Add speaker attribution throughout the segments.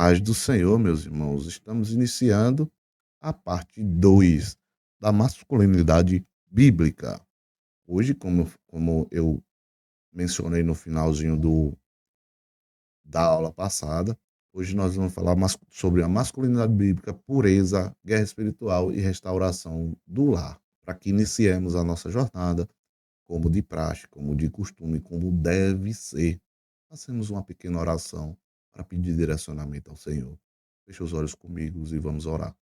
Speaker 1: Paz do Senhor, meus irmãos. Estamos iniciando a parte 2 da masculinidade bíblica. Hoje, como eu mencionei no finalzinho da aula passada, hoje nós vamos falar sobre a masculinidade bíblica, pureza, guerra espiritual e restauração do lar. Para que iniciemos a nossa jornada, como de praxe, como de costume, como deve ser. Façamos uma pequena oração para pedir direcionamento ao Senhor. Feche os olhos comigo e vamos orar.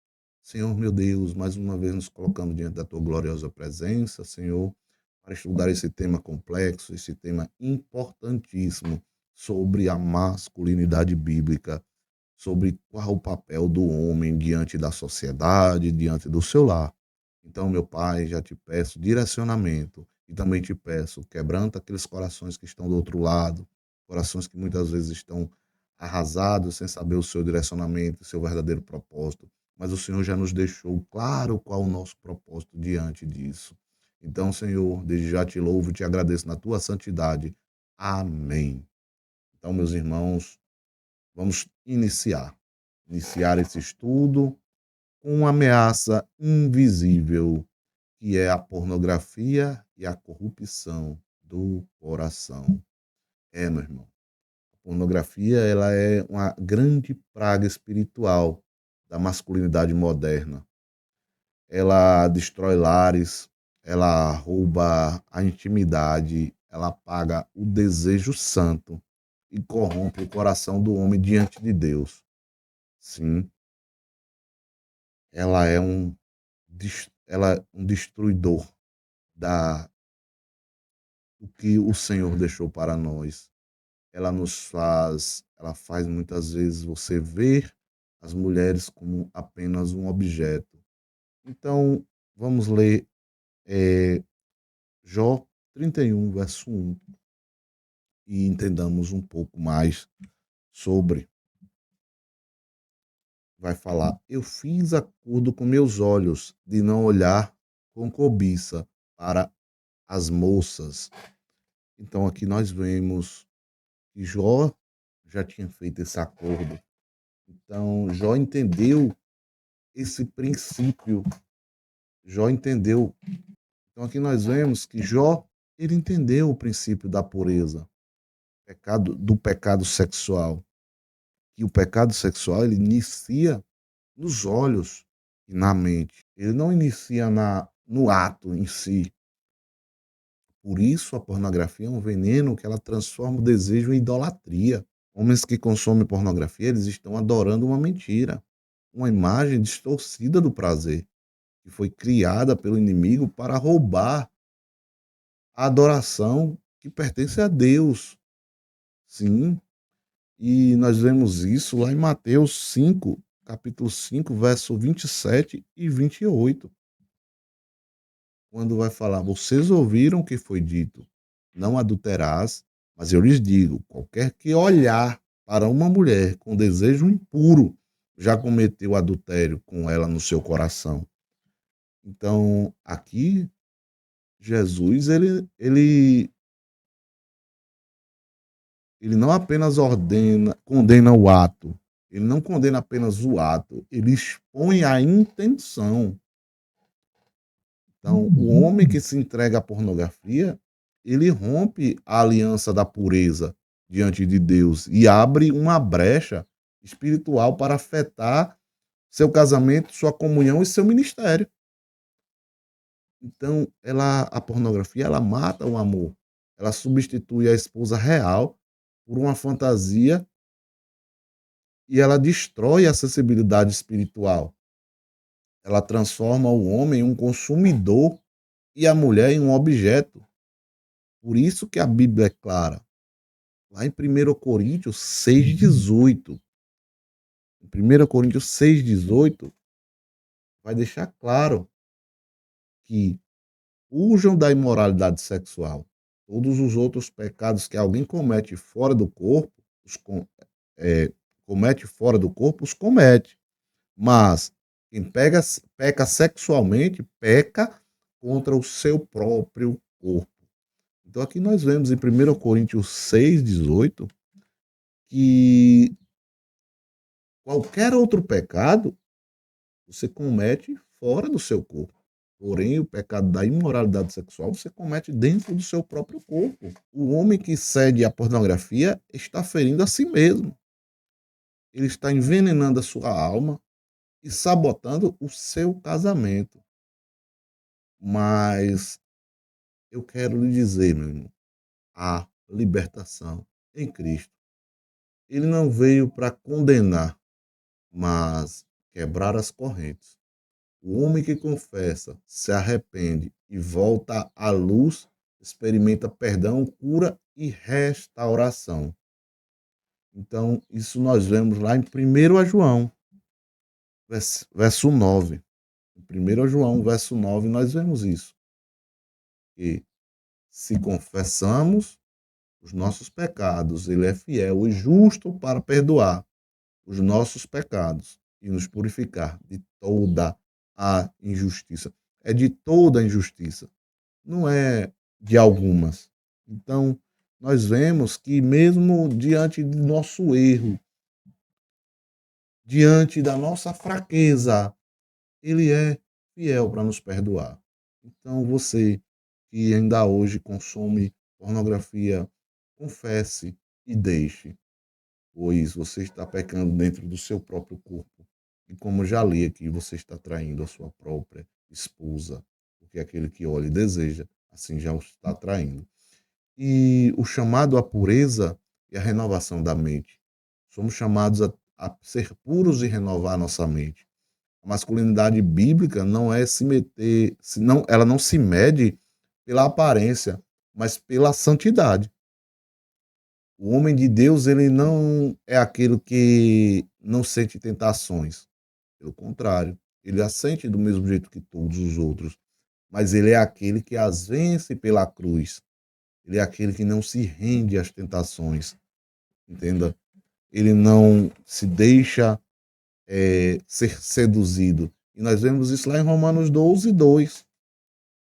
Speaker 1: Senhor, meu Deus, mais uma vez nos colocando diante da tua gloriosa presença, Senhor, para estudar esse tema complexo, esse tema importantíssimo sobre a masculinidade bíblica, sobre qual o papel do homem diante da sociedade, diante do seu lar. Então, meu Pai, já te peço direcionamento e também te peço, quebranta aqueles corações que estão do outro lado, corações que muitas vezes estão arrasados, sem saber o seu direcionamento, o seu verdadeiro propósito. Mas o Senhor já nos deixou claro qual o nosso propósito diante disso. Então, Senhor, desde já te louvo e te agradeço na tua santidade. Amém. Então, meus irmãos, vamos iniciar esse estudo com uma ameaça invisível, que é a pornografia e a corrupção do coração. Meu irmão, a pornografia ela é uma grande praga espiritual da masculinidade moderna. Ela destrói lares, ela rouba a intimidade, ela apaga o desejo santo e corrompe o coração do homem diante de Deus. Sim, ela é ela é um destruidor da do que o Senhor deixou para nós. Ela faz muitas vezes você ver as mulheres como apenas um objeto. Então, vamos ler Jó 31, verso 1, e entendamos um pouco mais sobre. Vai falar: Eu fiz acordo com meus olhos de não olhar com cobiça para as moças. Então aqui nós vemos que Jó já tinha feito esse acordo. Então Jó entendeu esse princípio. Jó entendeu. Então aqui nós vemos que Jó ele entendeu o princípio da pureza, do pecado sexual. E o pecado sexual ele inicia nos olhos e na mente. Ele não inicia no ato em si. Por isso a pornografia é um veneno que ela transforma o desejo em idolatria. Homens que consomem pornografia, eles estão adorando uma mentira, uma imagem distorcida do prazer, que foi criada pelo inimigo para roubar a adoração que pertence a Deus. Sim, e nós vemos isso lá em Mateus 5, capítulo 5, verso 27 e 28, quando vai falar: Vocês ouviram o que foi dito, não adulterarás, mas eu lhes digo, qualquer que olhar para uma mulher com desejo impuro, já cometeu adultério com ela no seu coração. Então, aqui, Jesus, ele não apenas condena o ato, ele não condena apenas o ato, ele expõe a intenção. Então, o homem que se entrega à pornografia, ele rompe a aliança da pureza diante de Deus e abre uma brecha espiritual para afetar seu casamento, sua comunhão e seu ministério. Então, a pornografia, ela mata o amor. Ela substitui a esposa real por uma fantasia e ela destrói a sensibilidade espiritual. Ela transforma o homem em um consumidor e a mulher em um objeto. Por isso que a Bíblia é clara. Lá em 1 Coríntios 6,18. Em 1 Coríntios 6,18, vai deixar claro que fujam da imoralidade sexual. Todos os outros pecados que alguém comete fora do corpo, é, comete fora do corpo, os comete. Mas quem peca sexualmente, peca contra o seu próprio corpo. Então aqui nós vemos em 1 Coríntios 6,18 que Qualquer outro pecado você comete fora do seu corpo. Porém, o pecado da imoralidade sexual você comete dentro do seu próprio corpo. O homem que cede à pornografia está ferindo a si mesmo. Ele está envenenando a sua alma e sabotando o seu casamento. Mas eu quero lhe dizer, meu irmão, a libertação em Cristo. Ele não veio para condenar, mas quebrar as correntes. O homem que confessa, se arrepende e volta à luz, experimenta perdão, cura e restauração. Então, isso nós vemos lá em 1 João, verso 9. Em 1 João, verso 9, nós vemos isso. Que se confessamos os nossos pecados, ele é fiel e justo para perdoar os nossos pecados e nos purificar de toda a injustiça. É de toda a injustiça, não é de algumas. Então, nós vemos que mesmo diante do nosso erro, diante da nossa fraqueza, ele é fiel para nos perdoar. Então, você que ainda hoje consome pornografia, confesse e deixe, pois você está pecando dentro do seu próprio corpo. E como já li aqui, você está traindo a sua própria esposa, porque aquele que olha e deseja, assim já o está traindo. E o chamado à pureza e à renovação da mente. Somos chamados a ser puros e renovar a nossa mente. A masculinidade bíblica não é se meter, ela não se mede pela aparência, mas pela santidade. O homem de Deus, ele não é aquele que não sente tentações. Pelo contrário, ele as sente do mesmo jeito que todos os outros. Mas ele é aquele que as vence pela cruz. Ele é aquele que não se rende às tentações. Entenda? Ele não se deixa ser seduzido. E nós vemos isso lá em Romanos 12, 2,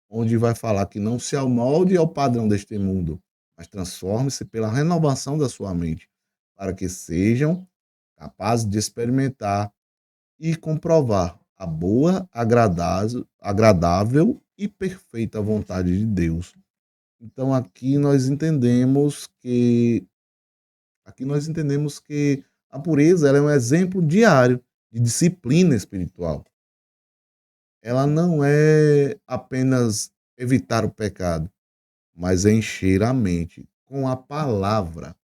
Speaker 1: onde vai falar que não se amolde ao padrão deste mundo, mas transforme-se pela renovação da sua mente, para que sejam capazes de experimentar e comprovar a boa, agradável e perfeita vontade de Deus. Então aqui nós entendemos que a pureza ela é um exemplo diário de disciplina espiritual. Ela não é apenas evitar o pecado, mas é encher a mente com a palavra.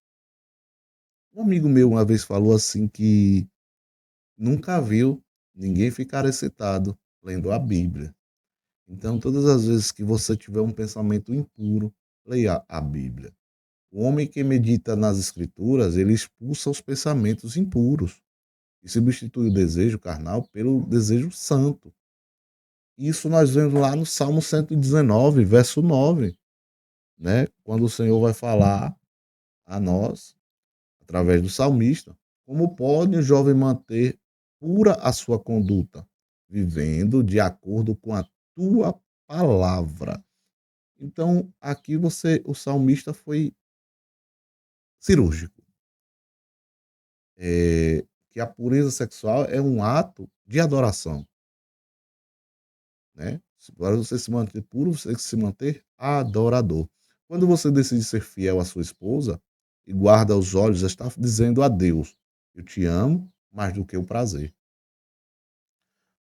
Speaker 1: Um amigo meu uma vez falou assim que nunca viu ninguém ficar excitado lendo a Bíblia. Então, todas as vezes que você tiver um pensamento impuro, leia a Bíblia. O homem que medita nas Escrituras, ele expulsa os pensamentos impuros e substitui o desejo carnal pelo desejo santo. Isso nós vemos lá no Salmo 119, verso 9, né? Quando o Senhor vai falar a nós, através do salmista, como pode o jovem manter pura a sua conduta, vivendo de acordo com a tua palavra. Então, aqui o salmista foi cirúrgico. Que a pureza sexual é um ato de adoração, né? Para você se manter puro, você tem que se manter adorador. Quando você decide ser fiel à sua esposa e guarda os olhos, está dizendo a Deus: eu te amo mais do que o prazer.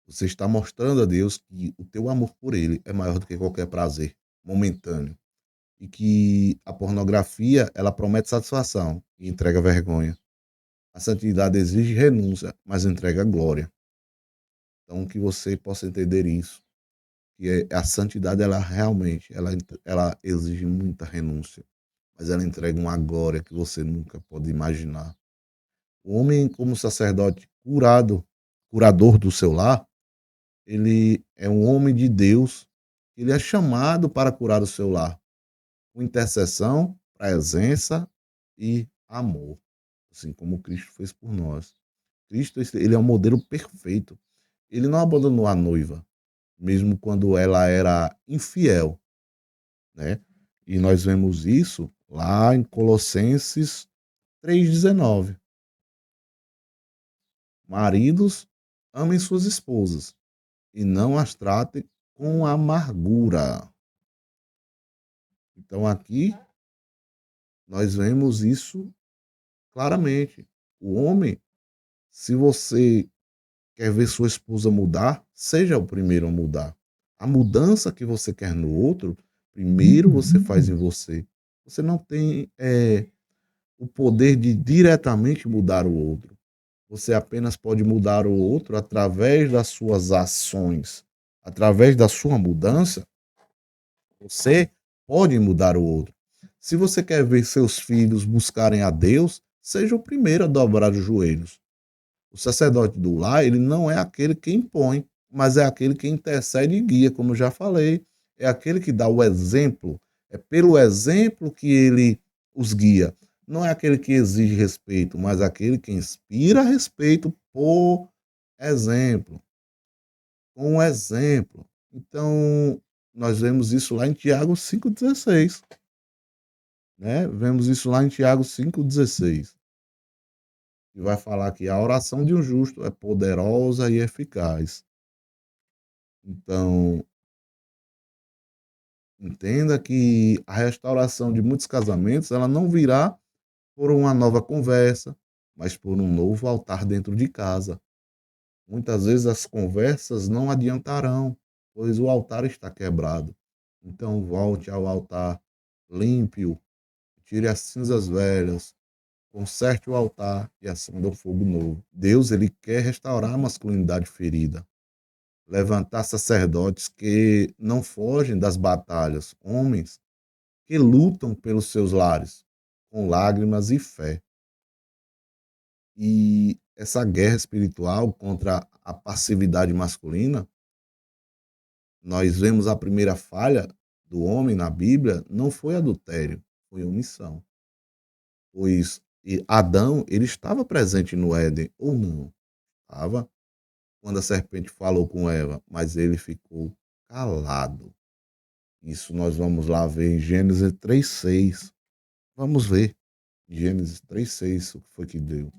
Speaker 1: Você está mostrando a Deus que o teu amor por ele é maior do que qualquer prazer momentâneo e que a pornografia, ela promete satisfação e entrega vergonha. A santidade exige renúncia, mas entrega glória. Então que você possa entender isso, que a santidade ela realmente, ela exige muita renúncia, mas ela entrega uma glória que você nunca pode imaginar. O homem como sacerdote curador do seu lar, ele é um homem de Deus, ele é chamado para curar o seu lar, com intercessão, presença e amor, assim como Cristo fez por nós. Cristo, ele é um modelo perfeito. Ele não abandonou a noiva, mesmo quando ela era infiel, né? E nós vemos isso lá em Colossenses 3,19. Maridos, amem suas esposas e não as tratem com amargura. Então aqui nós vemos isso claramente. O homem, se você quer ver sua esposa mudar, seja o primeiro a mudar. A mudança que você quer no outro, primeiro você faz em você. Você não tem o poder de diretamente mudar o outro. Você apenas pode mudar o outro através das suas ações. Através da sua mudança, você pode mudar o outro. Se você quer ver seus filhos buscarem a Deus, seja o primeiro a dobrar os joelhos. O sacerdote do lar, ele não é aquele que impõe, mas é aquele que intercede e guia, como eu já falei. É aquele que dá o exemplo. É pelo exemplo que ele os guia. Não é aquele que exige respeito, mas aquele que inspira respeito por exemplo. Com um exemplo. Então, nós vemos isso lá em Tiago 5,16. Né? Vemos isso lá em Tiago 5,16. E vai falar que a oração de um justo é poderosa e eficaz. Então, entenda que a restauração de muitos casamentos, ela não virá por uma nova conversa, mas por um novo altar dentro de casa. Muitas vezes as conversas não adiantarão, pois o altar está quebrado. Então, volte ao altar, limpe-o, tire as cinzas velhas, conserte o altar e acenda o fogo novo. Deus, ele quer restaurar a masculinidade ferida. Levantar sacerdotes que não fogem das batalhas, homens que lutam pelos seus lares, com lágrimas e fé. E essa guerra espiritual contra a passividade masculina, nós vemos a primeira falha do homem na Bíblia, não foi adultério, foi omissão. Pois Adão, ele estava presente no Éden, ou não? Estava, quando a serpente falou com Eva, mas ele ficou calado. Isso nós vamos lá ver em Gênesis 3:6. Vamos ver, Gênesis 3:6, o que foi que deu.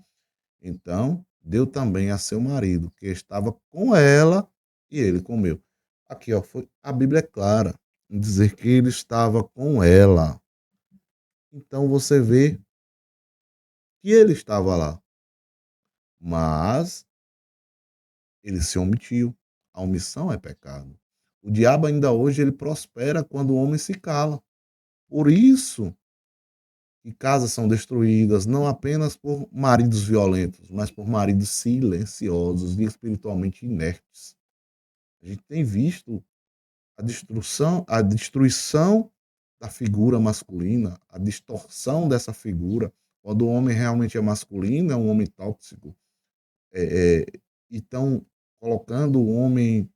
Speaker 1: Então, deu também a seu marido, que estava com ela, e ele comeu. Aqui, ó, a Bíblia é clara em dizer que ele estava com ela. Então você vê que ele estava lá, mas ele se omitiu. A omissão é pecado. O diabo ainda hoje ele prospera quando o homem se cala. Por isso que casas são destruídas não apenas por maridos violentos, mas por maridos silenciosos e espiritualmente inertes. A gente tem visto a destruição da figura masculina, a distorção dessa figura. Quando o homem realmente é masculino, é um homem tóxico. E estão colocando o homem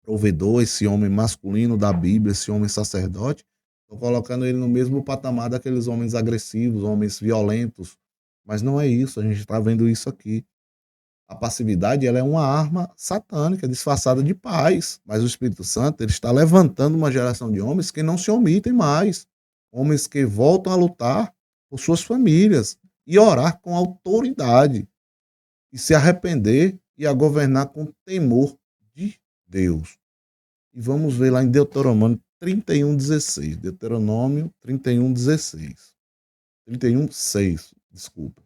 Speaker 1: provedor, esse homem masculino da Bíblia, esse homem sacerdote, estão colocando ele no mesmo patamar daqueles homens agressivos, homens violentos. Mas não é isso, a gente está vendo isso aqui. A passividade ela é uma arma satânica, disfarçada de paz. Mas o Espírito Santo ele está levantando uma geração de homens que não se omitem mais. Homens que voltam a lutar por suas famílias e orar com autoridade. E se arrepender e a governar com temor de Deus. E vamos ver lá em Deuteronômio 31:16. Deuteronômio 31:16. 31:6, desculpa.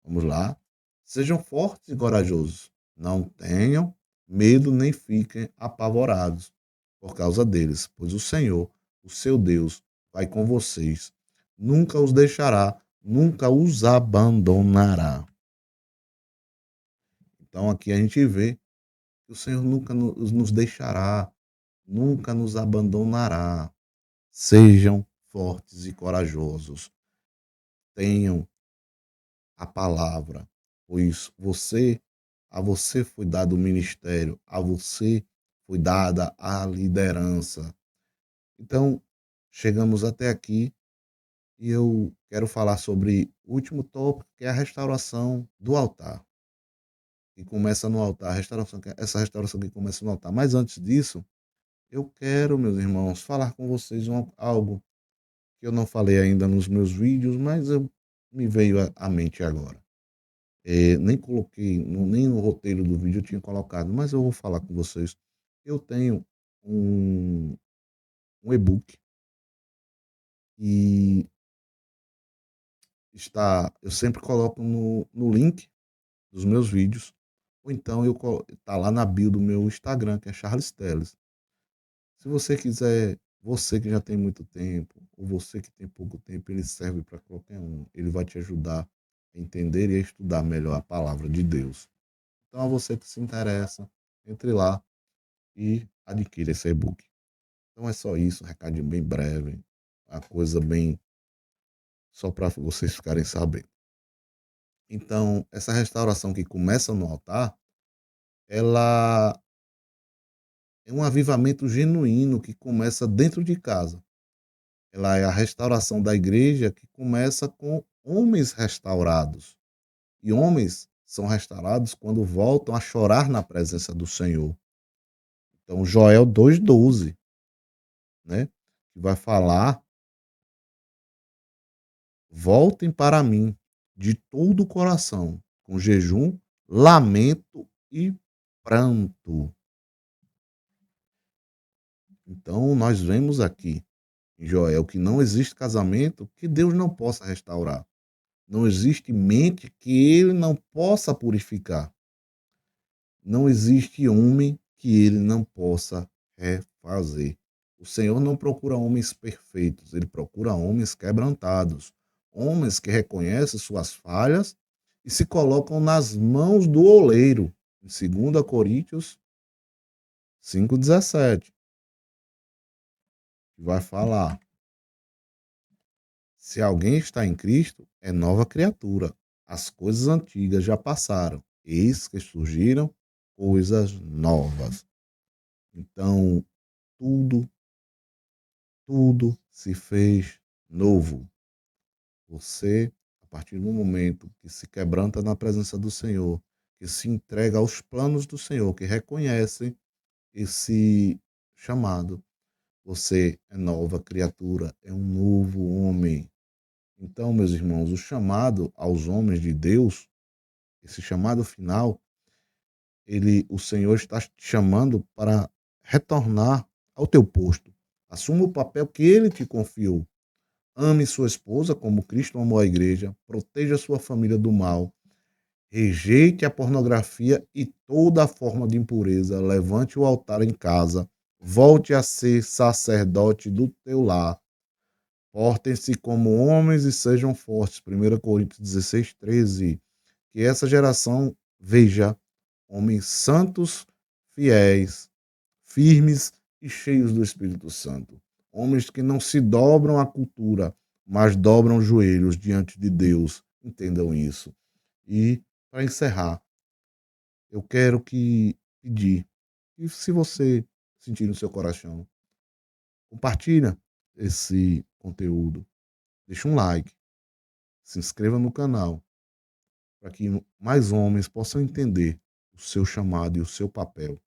Speaker 1: Vamos lá. Sejam fortes e corajosos. Não tenham medo nem fiquem apavorados por causa deles, pois o Senhor, o seu Deus, vai com vocês. Nunca os deixará, nunca os abandonará. Então aqui a gente vê que o Senhor nunca nos deixará, nunca nos abandonará. Sejam fortes e corajosos. Tenham a palavra, pois a você foi dado o ministério, a você foi dada a liderança. Então, chegamos até aqui e eu quero falar sobre o último tópico, que é a restauração do altar. Que começa no altar, essa restauração que começa no altar. Mas antes disso, eu quero, meus irmãos, falar com vocês algo que eu não falei ainda nos meus vídeos, mas me veio à mente agora. Nem coloquei, nem no roteiro do vídeo eu tinha colocado, mas eu vou falar com vocês. Eu tenho um, um e-book e eu sempre coloco no link dos meus vídeos, ou então tá lá na bio do meu Instagram, que é Charles Telles. Se você quiser, você que já tem muito tempo, ou você que tem pouco tempo, ele serve para qualquer um. Ele vai te ajudar a entender e a estudar melhor a palavra de Deus. Então, a você que se interessa, entre lá e adquira esse e-book. Então é só isso, um recadinho bem breve, a coisa bem só para vocês ficarem sabendo. Então, essa restauração que começa no altar, ela é um avivamento genuíno que começa dentro de casa. Ela é a restauração da igreja que começa com homens restaurados. E homens são restaurados quando voltam a chorar na presença do Senhor. Então, Joel 2,12, né? Que vai falar: voltem para mim de todo o coração, com jejum, lamento e pranto. Então, nós vemos aqui em Joel que não existe casamento que Deus não possa restaurar. Não existe mente que ele não possa purificar. Não existe homem que ele não possa refazer. O Senhor não procura homens perfeitos, ele procura homens quebrantados, homens que reconhecem suas falhas e se colocam nas mãos do oleiro. Em 2 Coríntios 5,17, que vai falar: se alguém está em Cristo, é nova criatura. As coisas antigas já passaram, eis que surgiram coisas novas. Então, tudo, tudo se fez novo. Você, a partir do momento que se quebranta na presença do Senhor, que se entrega aos planos do Senhor, que reconhece esse chamado, você é nova criatura, é um novo homem. Então, meus irmãos, o chamado aos homens de Deus, esse chamado final, o Senhor está te chamando para retornar ao teu posto. Assuma o papel que ele te confiou. Ame sua esposa como Cristo amou a igreja, proteja sua família do mal, rejeite a pornografia e toda forma de impureza, levante o altar em casa, volte a ser sacerdote do teu lar. Portem-se como homens e sejam fortes. 1 Coríntios 16,13. Que essa geração veja homens santos, fiéis, firmes e cheios do Espírito Santo. Homens que não se dobram à cultura, mas dobram os joelhos diante de Deus. Entendam isso. E, para encerrar, eu quero pedir que, se você sentir no seu coração, compartilha esse conteúdo, deixa um like, se inscreva no canal, para que mais homens possam entender o seu chamado e o seu papel.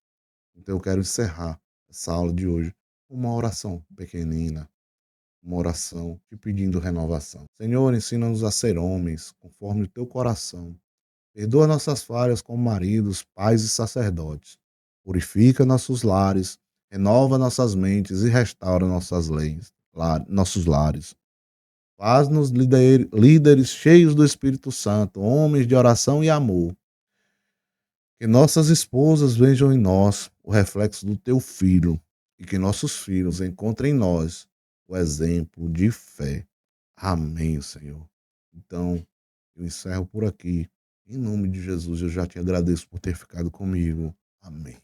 Speaker 1: Então eu quero encerrar essa aula de hoje com uma oração pequenina, uma oração te pedindo renovação. Senhor, ensina-nos a ser homens conforme o teu coração. Perdoa nossas falhas como maridos, pais e sacerdotes. Purifica nossos lares, renova nossas mentes e restaura nossos lares. Faz-nos líderes cheios do Espírito Santo, homens de oração e amor. Que nossas esposas vejam em nós o reflexo do teu filho e que nossos filhos encontrem em nós o exemplo de fé. Amém, Senhor. Então, eu encerro por aqui. Em nome de Jesus, eu já te agradeço por ter ficado comigo. Amém.